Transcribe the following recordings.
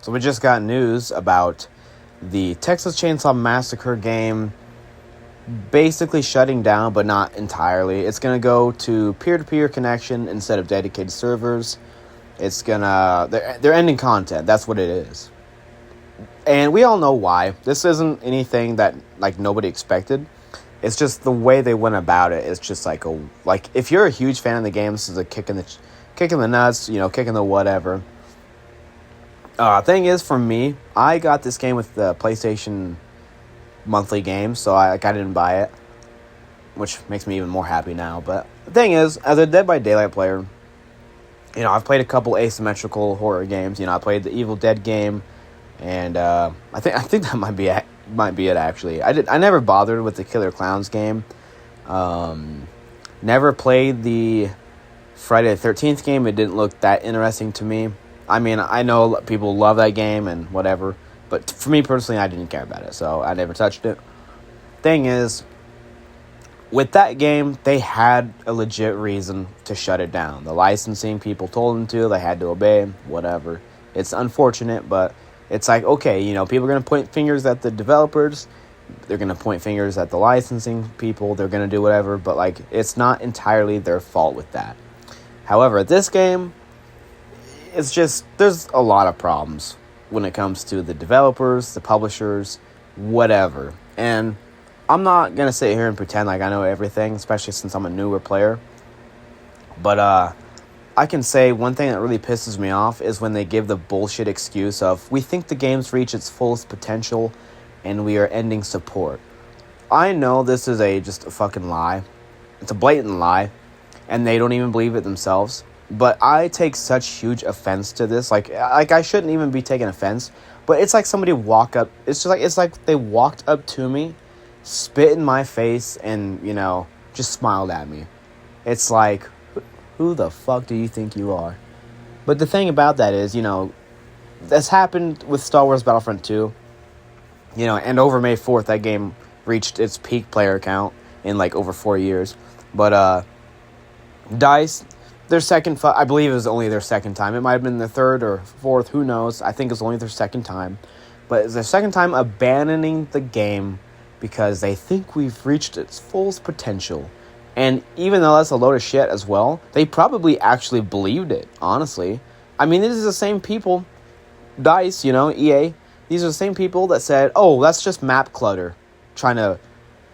So we just got news about the Texas Chainsaw Massacre game basically shutting down, but not entirely. It's going to go to peer-to-peer connection instead of dedicated servers. It's gonna... They're ending content. That's what it is. And we all know why. This isn't anything that, like, nobody expected. It's just the way they went about it. It's just like if you're a huge fan of the game, this is a kick in the nuts, kick in the whatever. Thing is, for me, I got this game with the PlayStation monthly game, so I didn't buy it, which makes me even more happy now. But the thing is, as a Dead by Daylight player, I've played a couple asymmetrical horror games. I played the Evil Dead game, and I think that might be it actually. I never bothered with the Killer Clowns game. Never played the Friday the 13th game. It didn't look that interesting to me. I mean, I know people love that game and whatever, but for me personally, I didn't care about it, so I never touched it. Thing is, with that game, they had a legit reason to shut it down. The licensing people told them to. They had to obey, whatever. It's unfortunate, but it's like, okay, people are going to point fingers at the developers. They're going to point fingers at the licensing people. They're going to do whatever, but, like, it's not entirely their fault with that. However, this game, it's just, there's a lot of problems when it comes to the developers, the publishers, whatever. And I'm not going to sit here and pretend like I know everything, especially since I'm a newer player. But I can say one thing that really pisses me off is when they give the bullshit excuse of, we think the game's reached its fullest potential and we are ending support. I know this is just a fucking lie. It's a blatant lie. And they don't even believe it themselves. But I take such huge offense to this. Like I shouldn't even be taking offense. But it's like somebody walk up. It's like they walked up to me, spit in my face, and, just smiled at me. It's like, who the fuck do you think you are? But the thing about that is, this happened with Star Wars Battlefront 2. And over May 4th, that game reached its peak player count in, like, over 4 years. But, DICE, their second... I believe it was only their second time. It might have been their third or fourth. Who knows? I think it was only their second time. But it's their second time abandoning the game because they think we've reached its fullest potential. And even though that's a load of shit as well, they probably actually believed it, honestly. I mean, these are the same people, DICE, EA. These are the same people that said, oh, that's just map clutter, trying to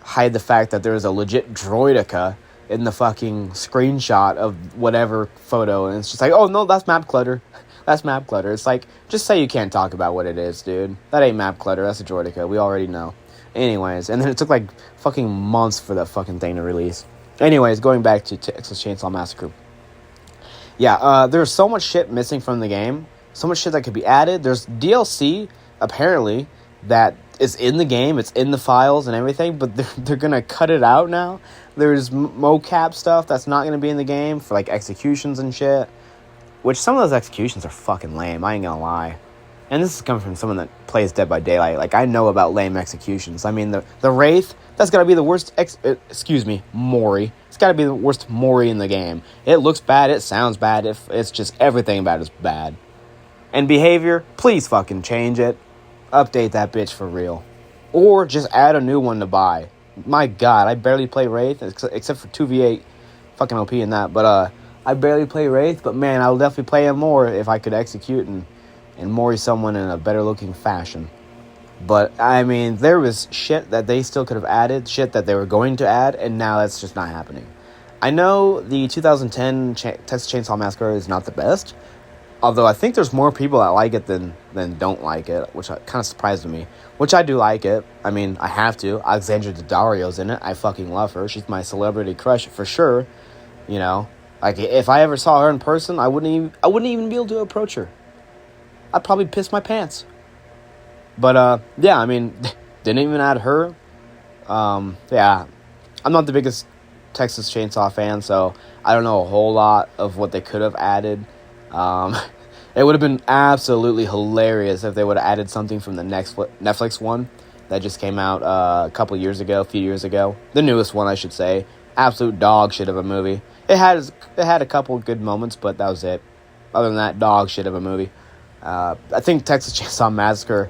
hide the fact that there's a legit droideka in the fucking screenshot of whatever photo, and it's just like, oh, no, that's map clutter. That's map clutter. It's like, just say you can't talk about what it is, dude. That ain't map clutter, that's a droideka. We already know. Anyways, and then it took, like, fucking months for that fucking thing to release. Anyways, going back to Texas Chainsaw Massacre. Yeah, there's so much shit missing from the game. So much shit that could be added. There's DLC, apparently, that is in the game. It's in the files and everything, but they're going to cut it out now. There's mocap stuff that's not going to be in the game for, like, executions and shit. Which some of those executions are fucking lame, I ain't going to lie. And this is coming from someone that plays Dead by Daylight. Like, I know about lame executions. I mean, the Wraith, that's got to be the worst... Mori. It's got to be the worst Mori in the game. It looks bad, it sounds bad, it's just everything about it is bad. And behavior, please fucking change it. Update that bitch for real. Or just add a new one to buy. My god, I barely play Wraith, except for 2v8 fucking OP in that. But I barely play Wraith, but man, I would definitely play him more if I could execute and Mori someone in a better looking fashion. But, I mean, there was shit that they still could have added, shit that they were going to add, and now that's just not happening. I know the 2010 Texas Chainsaw Massacre is not the best, although I think there's more people that like it than don't like it, which kind of surprised me. Which I do like it. I mean, I have to. Alexandra Daddario's in it. I fucking love her. She's my celebrity crush for sure. Like, if I ever saw her in person, I wouldn't even be able to approach her. I'd probably piss my pants. But, yeah, I mean, didn't even add her. Yeah, I'm not the biggest Texas Chainsaw fan, so I don't know a whole lot of what they could have added. It would have been absolutely hilarious if they would have added something from the next Netflix one that just came out a few years ago. The newest one, I should say. Absolute dog shit of a movie. It had a couple good moments, but that was it. Other than that, dog shit of a movie. I think Texas Chainsaw Massacre,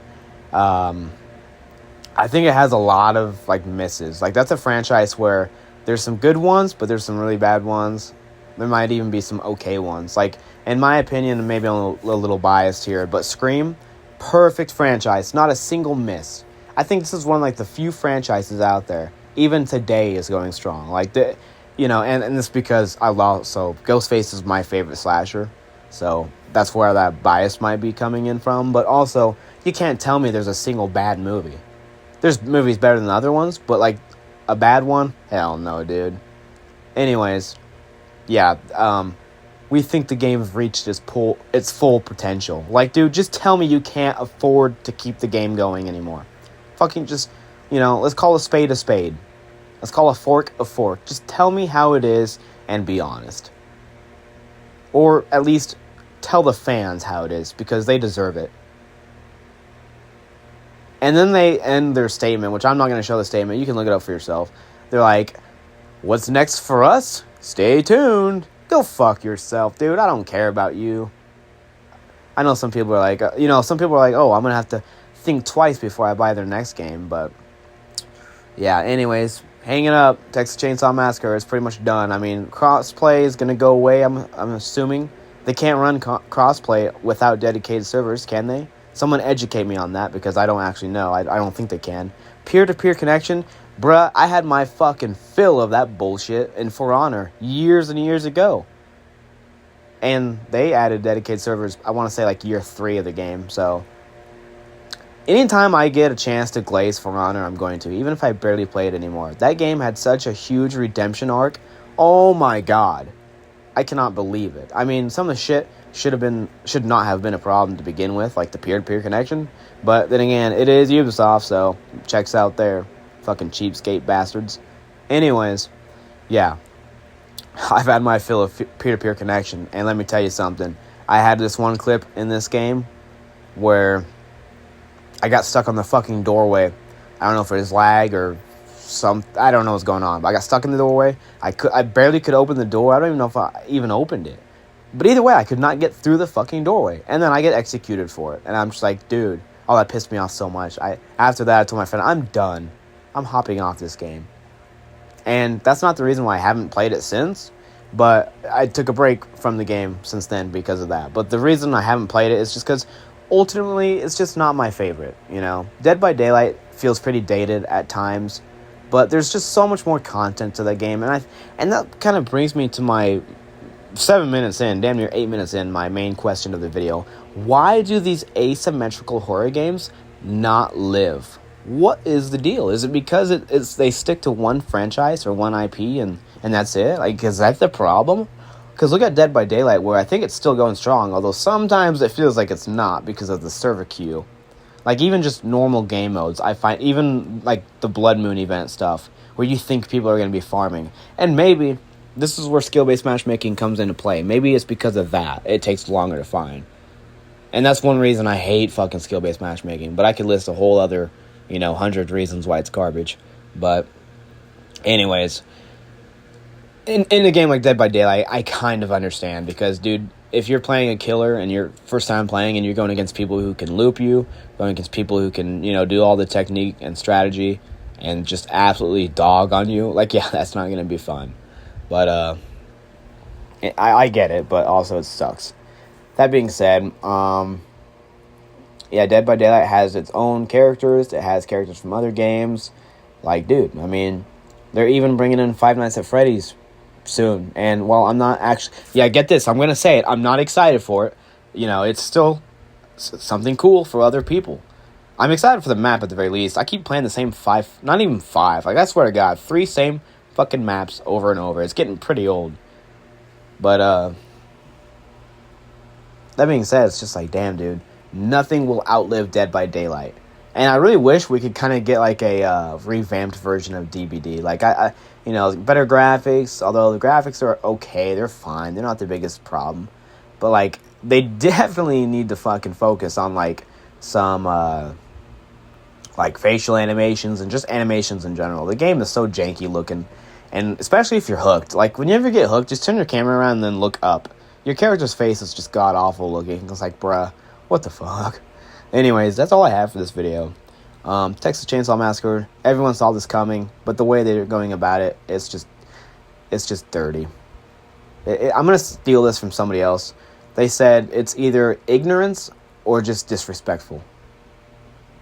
I think it has a lot of like misses. Like that's a franchise where there's some good ones, but there's some really bad ones. There might even be some okay ones. Like in my opinion, maybe I'm a little biased here, but Scream, perfect franchise, not a single miss. I think this is one of like the few franchises out there, even today, is going strong. Like and it's because Ghostface is my favorite slasher, so that's where that bias might be coming in from. But also, you can't tell me there's a single bad movie. There's movies better than other ones, but like a bad one? Hell no, dude. Anyways, yeah, we think the game has reached its full potential. Like, dude, just tell me you can't afford to keep the game going anymore. Fucking just, let's call a spade a spade. Let's call a fork a fork. Just tell me how it is and be honest. Or at least tell the fans how it is, because they deserve it. And then they end their statement, which I'm not going to show the statement. You can look it up for yourself. They're like, what's next for us? Stay tuned. Go fuck yourself, dude. I don't care about you. I know some people are like, oh, I'm going to have to think twice before I buy their next game. But, yeah, anyways, hang it up. Texas Chainsaw Massacre is pretty much done. I mean, crossplay is going to go away, I'm assuming. They can't run crossplay without dedicated servers, can they? Someone educate me on that, because I don't actually know. I don't think they can. Peer-to-peer connection? Bruh, I had my fucking fill of that bullshit in For Honor years and years ago. And they added dedicated servers, I want to say, like, year 3 of the game. So, anytime I get a chance to glaze For Honor, I'm going to. Even if I barely play it anymore. That game had such a huge redemption arc. Oh my god. I cannot believe it. I mean, some of the shit should not have been a problem to begin with, like the peer-to-peer connection. But then again, it is Ubisoft, so checks out there. Fucking cheapskate bastards. Anyways, yeah. I've had my fill of peer-to-peer connection, and let me tell you something. I had this one clip in this game where I got stuck on the fucking doorway. I don't know if it was lag or I don't know what's going on, but I got stuck in the doorway. I barely could open the door. I don't even know if I even opened it. But either way, I could not get through the fucking doorway. And then I get executed for it. And I'm just like, dude, that pissed me off so much. After that, I told my friend, I'm done. I'm hopping off this game. And that's not the reason why I haven't played it since. But I took a break from the game since then because of that. But the reason I haven't played it is just because ultimately it's just not my favorite, Dead by Daylight feels pretty dated at times. But there's just so much more content to that game. And that kind of brings me to my 7 minutes in, damn near 8 minutes in, my main question of the video. Why do these asymmetrical horror games not live? What is the deal? Is it because they stick to one franchise or one IP and that's it? Like, is that the problem? Because look at Dead by Daylight, where I think it's still going strong, although sometimes it feels like it's not because of the server queue. Like, even just normal game modes, I find, even like the Blood Moon event stuff, where you think people are going to be farming. And maybe this is where skill-based matchmaking comes into play. Maybe it's because of that. It takes longer to find. And that's one reason I hate fucking skill-based matchmaking. But I could list a whole other, 100 reasons why it's garbage. But anyways, in a game like Dead by Daylight, I kind of understand. Because, dude, if you're playing a killer and you're first time playing and you're going against people who can loop you, going against people who can, do all the technique and strategy and just absolutely dog on you, like, yeah, that's not going to be fun. But, I get it, but also it sucks. That being said, Dead by Daylight has its own characters. It has characters from other games. Like, dude, I mean, they're even bringing in Five Nights at Freddy's soon. And while I'm not actually... Yeah, get this. I'm going to say it. I'm not excited for it. It's still something cool for other people. I'm excited for the map at the very least. I keep playing the same 5... Not even 5. Like, I swear to God. 3 same fucking maps over and over. It's getting pretty old. But, that being said, it's just like, damn, dude. Nothing will outlive Dead by Daylight. And I really wish we could kind of get, like, a revamped version of DBD. Like, better graphics. Although the graphics are okay. They're fine. They're not the biggest problem. But, like, they definitely need to fucking focus on, like, some, like, facial animations and just animations in general. The game is so janky looking. And especially if you're hooked. Like, when you ever get hooked, just turn your camera around and then look up. Your character's face is just god-awful looking. It's like, bruh, What the fuck? Anyways, that's all I have for this video. Texas Chainsaw Massacre. Everyone saw this coming, but the way they're going about it, it's just dirty. I'm gonna steal this from somebody else. They said it's either ignorance or just disrespectful.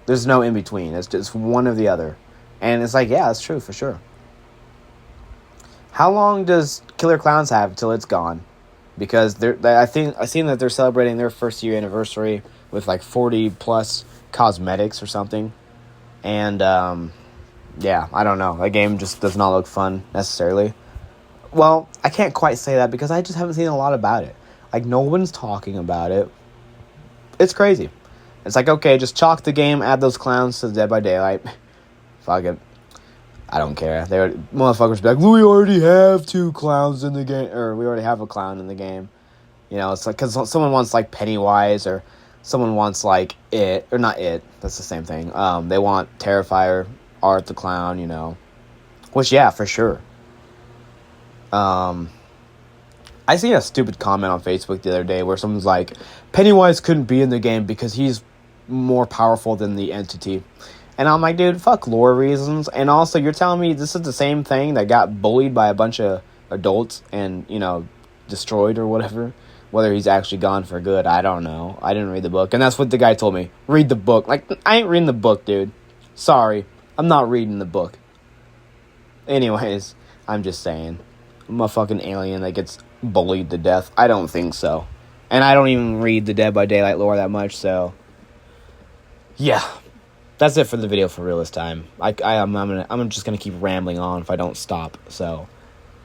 There's no in between. It's just one or the other, and it's like, yeah, that's true for sure. How long does Killer Clowns have till it's gone? Because I've seen that they're celebrating their first year anniversary with like 40 plus cosmetics or something, and yeah, I don't know. That game just does not look fun necessarily. Well, I can't quite say that because I just haven't seen a lot about it. Like, no one's talking about it. It's crazy. It's like, okay, just chalk the game, add those clowns to Dead by Daylight. Fuck it. I don't care. Motherfuckers be like, we already have 2 clowns in the game, or we already have a clown in the game. You know, it's like, because someone wants, like, Pennywise, or someone wants, like, It, or not It, that's the same thing. They want Terrifier, Art the Clown, you know. Which, yeah, for sure. I seen a stupid comment on Facebook the other day where someone's like, Pennywise couldn't be in the game because he's more powerful than the entity. And I'm like, dude, fuck lore reasons. And also, you're telling me this is the same thing that got bullied by a bunch of adults and, you know, destroyed or whatever? Whether he's actually gone for good, I don't know. I didn't read the book. And that's what the guy told me. Read the book. Like, I ain't reading the book, dude. Sorry. I'm not reading the book. Anyways, I'm just saying. I'm a fucking alien that gets bullied to death. I don't think so. And I don't even read the Dead by Daylight lore that much, so yeah. That's it for the video for real this time. I'm just gonna keep rambling on if I don't stop. So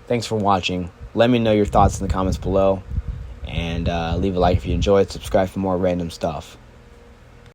thanks for watching. Let me know your thoughts in the comments below. And leave a like if you enjoyed. Subscribe for more random stuff.